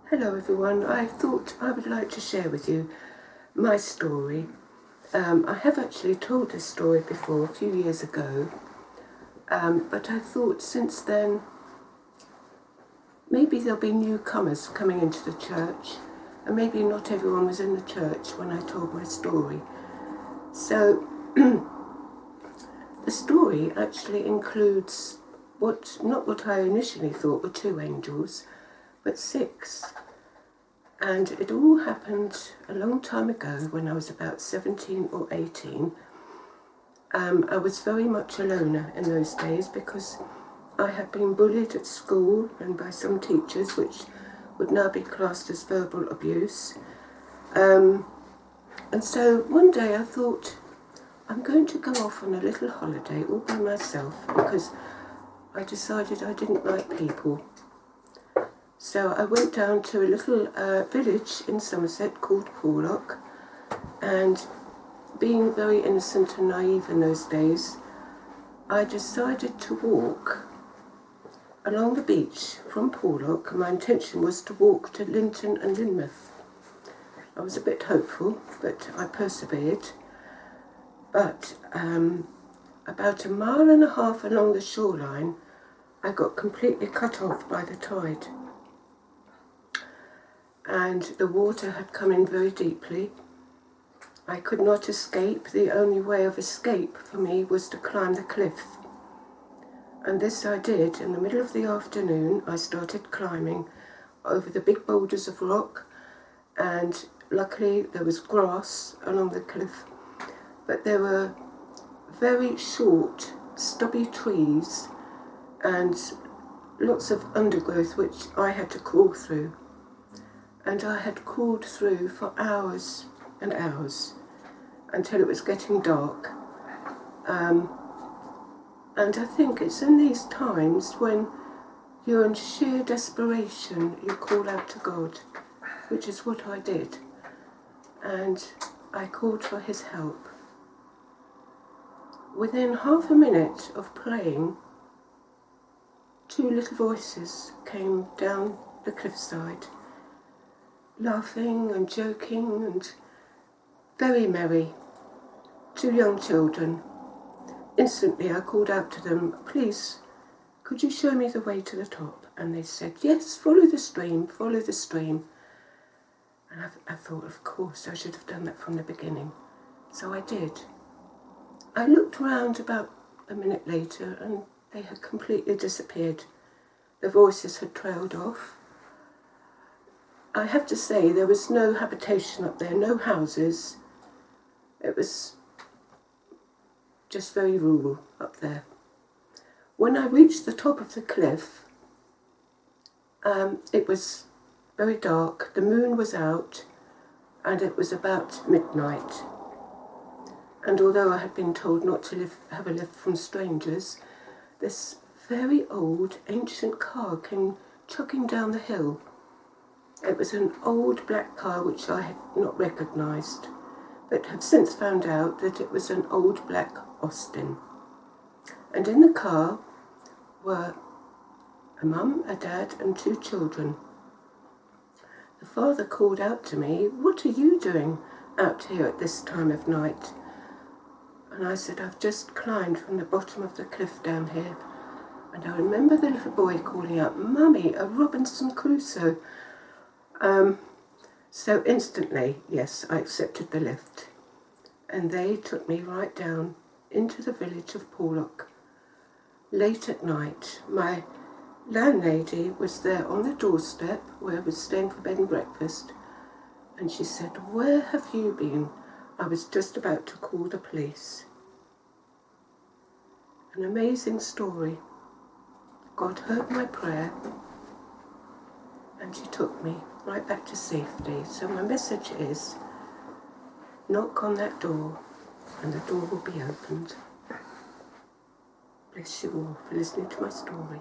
Hello everyone, I thought I would like to share with you my story. I have actually told this story before a few years ago, but I thought since then maybe there'll be newcomers coming into the church, and maybe not everyone was in the church when I told my story. So the story actually includes not what I initially thought were 2 angels, but 6. And it all happened a long time ago when I was about 17 or 18. I was very much a loner in those days because I had been bullied at school and by some teachers, which would now be classed as verbal abuse. And so one day I thought, I'm going to go off on a little holiday all by myself because I decided I didn't like people. So I went down to a little village in Somerset called Porlock, and being very innocent and naive in those days, I decided to walk along the beach from Porlock, and my intention was to walk to Linton and Lynmouth. I was a bit hopeful, but I persevered. But about 1.5 miles along the shoreline, I got completely cut off by the tide. And the water had come in very deeply. I could not escape. The only way of escape for me was to climb the cliff. And this I did. In the middle of the afternoon, I started climbing over the big boulders of rock, and luckily there was grass along the cliff, but there were very short, stubby trees and lots of undergrowth which I had to crawl through. And I had crawled through for hours and hours until it was getting dark. And I think it's in these times when you're in sheer desperation, you call out to God, which is what I did. And I called for his help. Within half a minute of praying, 2 little voices came down the cliffside, laughing and joking and very merry. 2 young children. Instantly I called out to them, please, could you show me the way to the top? And they said, yes, follow the stream, follow the stream. And I thought, of course, I should have done that from the beginning. So I did. I looked round about a minute later and they had completely disappeared. The voices had trailed off. I have to say there was no habitation up there, no houses. It was just very rural up there. When I reached the top of the cliff, it was very dark, the moon was out, and it was about midnight. And although I had been told not to have a lift from strangers, this very old, ancient car came chugging down the hill. It was an old black car which I had not recognised, but have since found out that it was an old black Austin. And in the car were a mum, a dad and 2 children. The father called out to me, what are you doing out here at this time of night? And I said, I've just climbed from the bottom of the cliff down here. And I remember the little boy calling out, Mummy, a Robinson Crusoe. So instantly, yes, I accepted the lift. And they took me right down into the village of Porlock. Late at night, my landlady was there on the doorstep where I was staying for bed and breakfast. And she said, where have you been? I was just about to call the police. An amazing story. God heard my prayer and she took me right back to safety. So my message is, knock on that door and the door will be opened. Bless you all for listening to my story.